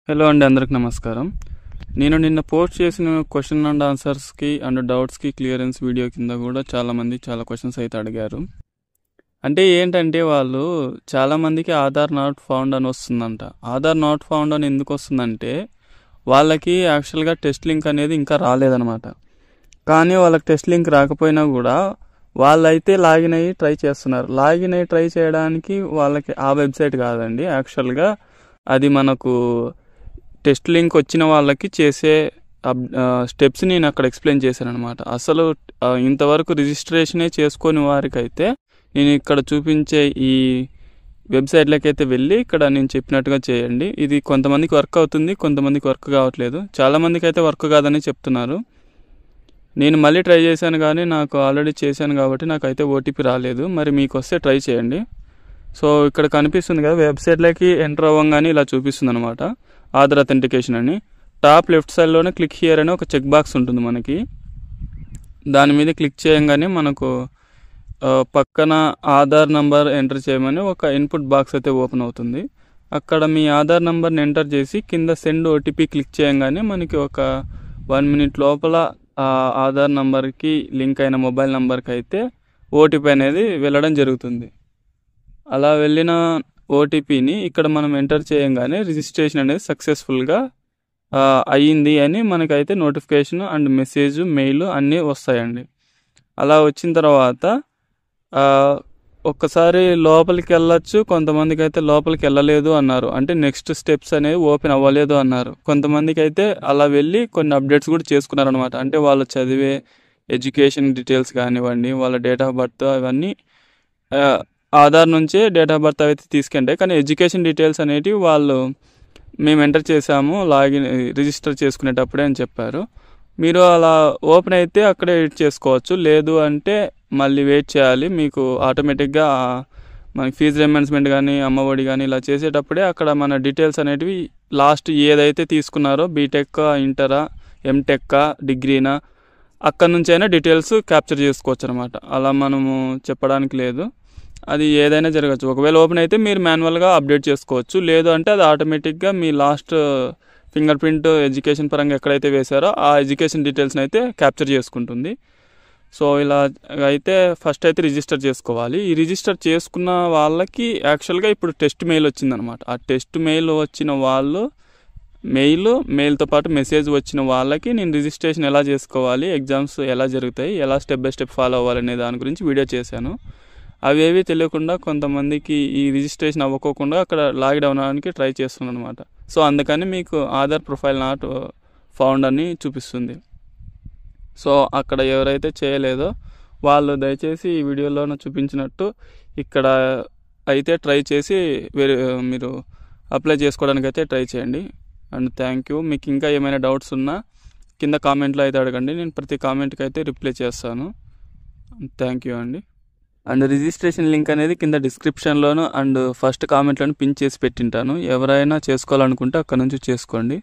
Hello అండి, అందరికి నమస్కారం. నేను నిన్న పోస్ట్ చేసిన క్వశ్చన్ అండ్ ఆన్సర్స్కి అండ్ డౌట్స్కి క్లియరెన్స్ వీడియో కింద కూడా చాలామంది చాలా క్వశ్చన్స్ అయితే అడిగారు. అంటే ఏంటంటే వాళ్ళు చాలామందికి ఆధార్ నాట్ ఫౌండ్ అని వస్తుందంట. ఆధార్ నాట్ ఫౌండ్ అని ఎందుకు వస్తుందంటే వాళ్ళకి యాక్చువల్గా టెస్ట్ లింక్ అనేది ఇంకా రాలేదన్నమాట. కానీ వాళ్ళకి టెస్ట్ లింక్ రాకపోయినా కూడా వాళ్ళైతే లాగిన్ అయ్యి ట్రై చేస్తున్నారు. లాగిన్ అయ్యి ట్రై చేయడానికి వాళ్ళకి ఆ వెబ్సైట్ కాదండి, యాక్చువల్గా అది మనకు టెస్ట్ లింక్ వచ్చిన వాళ్ళకి చేసే స్టెప్స్ నేను అక్కడ ఎక్స్ప్లెయిన్ చేశాను అనమాట. అసలు ఇంతవరకు రిజిస్ట్రేషనే చేసుకొని వారికైతే నేను ఇక్కడ చూపించే ఈ వెబ్సైట్లోకి అయితే వెళ్ళి ఇక్కడ నేను చెప్పినట్టుగా చేయండి. ఇది కొంతమందికి వర్క్ అవుతుంది, కొంతమందికి వర్క్ కావట్లేదు. చాలామందికి అయితే వర్క్ కాదని చెప్తున్నారు. నేను మళ్ళీ ట్రై చేశాను కానీ నాకు ఆల్రెడీ చేశాను కాబట్టి నాకైతే ఓటీపీ రాలేదు. మరి మీకు వస్తే ట్రై చేయండి. సో ఇక్కడ కనిపిస్తుంది కదా, వెబ్సైట్లోకి ఎంటర్ అవ్వగానే ఇలా చూపిస్తుంది అనమాట, ఆధార్ అథెంటికేషన్ అని. టాప్ లెఫ్ట్ సైడ్లోనే క్లిక్ హియర్ అని ఒక చెక్ బాక్స్ ఉంటుంది మనకి. దాని మీద క్లిక్ చేయగానే మనకు పక్కన ఆధార్ నంబర్ ఎంటర్ చేయమని ఒక ఇన్పుట్ బాక్స్ అయితే ఓపెన్ అవుతుంది. అక్కడ మీ ఆధార్ నంబర్ని ఎంటర్ చేసి కింద సెండ్ ఓటీపీ క్లిక్ చేయగానే మనకి ఒక 1 minute లోపల ఆధార్ నంబర్కి లింక్ అయిన మొబైల్ నెంబర్కి అయితే ఓటీపీ అనేది వెళ్ళడం జరుగుతుంది. అలా వెళ్ళిన ఓటీపీని ఇక్కడ మనం ఎంటర్ చేయగానే రిజిస్ట్రేషన్ అనేది సక్సెస్ఫుల్గా అయ్యింది అని మనకైతే నోటిఫికేషన్ అండ్ మెసేజ్, మెయిల్ అన్నీ వస్తాయండి. అలా వచ్చిన తర్వాత ఒక్కసారి లోపలికి వెళ్ళచ్చు. కొంతమందికి అయితే లోపలికి వెళ్ళలేదు అన్నారు, అంటే నెక్స్ట్ స్టెప్స్ అనేవి ఓపెన్ అవ్వలేదు అన్నారు. కొంతమందికి అయితే అలా వెళ్ళి కొన్ని అప్డేట్స్ కూడా చేసుకున్నారనమాట. అంటే వాళ్ళు చదివే ఎడ్యుకేషన్ డీటెయిల్స్ కానివ్వండి, వాళ్ళ డేట్ ఆఫ్ బర్త్, అవన్నీ ఆధార్ నుంచే డేట్ ఆఫ్ బర్త్ అయితే తీసుకుంటాయి. కానీ ఎడ్యుకేషన్ డీటెయిల్స్ అనేటివి వాళ్ళు మేము ఎంటర్ చేసాము లాగిన్ రిజిస్టర్ చేసుకునేటప్పుడే అని చెప్పారు. మీరు అలా ఓపెన్ అయితే అక్కడే ఎడిట్ చేసుకోవచ్చు. లేదు అంటే మళ్ళీ వెయిట్ చేయాలి. మీకు ఆటోమేటిక్గా మనకి ఫీజు రియంబర్స్మెంట్ కానీ, అమ్మఒడి కానీ ఇలా చేసేటప్పుడే అక్కడ మన డీటెయిల్స్ అనేటివి లాస్ట్ ఏదైతే తీసుకున్నారో బీటెక్, ఇంటరా, ఎంటెక్, డిగ్రీనా, అక్కడ నుంచి అయినా డీటెయిల్స్ క్యాప్చర్ చేసుకోవచ్చు అనమాట. అలా మనము చెప్పడానికి లేదు, అది ఏదైనా జరగచ్చు. ఒకవేళ ఓపెన్ అయితే మీరు మాన్యువల్గా అప్డేట్ చేసుకోవచ్చు. లేదు అంటే అది ఆటోమేటిక్గా మీ లాస్ట్ ఫింగర్ ప్రింట్ ఎడ్యుకేషన్ పరంగా ఎక్కడైతే వేశారో ఆ ఎడ్యుకేషన్ డీటెయిల్స్ని అయితే క్యాప్చర్ చేసుకుంటుంది. సో ఇలా అయితే ఫస్ట్ అయితే రిజిస్టర్ చేసుకోవాలి. ఈ రిజిస్టర్ చేసుకున్న వాళ్ళకి యాక్చువల్గా ఇప్పుడు టెస్ట్ మెయిల్ వచ్చిందనమాట. ఆ టెస్ట్ మెయిల్ వచ్చిన వాళ్ళు మెయిల్తో పాటు మెసేజ్ వచ్చిన వాళ్ళకి నేను రిజిస్ట్రేషన్ ఎలా చేసుకోవాలి, ఎగ్జామ్స్ ఎలా జరుగుతాయి, ఎలా స్టెప్ బై స్టెప్ ఫాలో అవ్వాలనే దాని గురించి వీడియో చేశాను. అవేవి తెలియకుండా కొంతమందికి ఈ రిజిస్ట్రేషన్ అవ్వకోకుండా అక్కడ లాక్డౌన్ అవడానికి ట్రై చేస్తున్నాను అనమాట. సో అందుకని మీకు ఆధార్ ప్రొఫైల్ నాట్ ఫౌండ్ అని చూపిస్తుంది. సో అక్కడ ఎవరైతే చేయలేదో వాళ్ళు దయచేసి ఈ వీడియోలో చూపించినట్టు ఇక్కడ అయితే ట్రై చేసి మీరు అప్లై చేసుకోవడానికి అయితే ట్రై చేయండి. And thank you. మీకు ఇంకా ఏమైనా డౌట్స్ ఉన్నా కింద కామెంట్లో అయితే అడగండి, నేను ప్రతి కామెంట్కి అయితే రిప్లై చేస్తాను. థ్యాంక్ యూ అండి. అండ్ రిజిస్ట్రేషన్ లింక్ అనేది కింద డిస్క్రిప్షన్లోను అండ్ ఫస్ట్ కామెంట్లోను పిన్ చేసి పెట్టింటాను. ఎవరైనా చేసుకోవాలనుకుంటే అక్కడ నుంచి చేసుకోండి.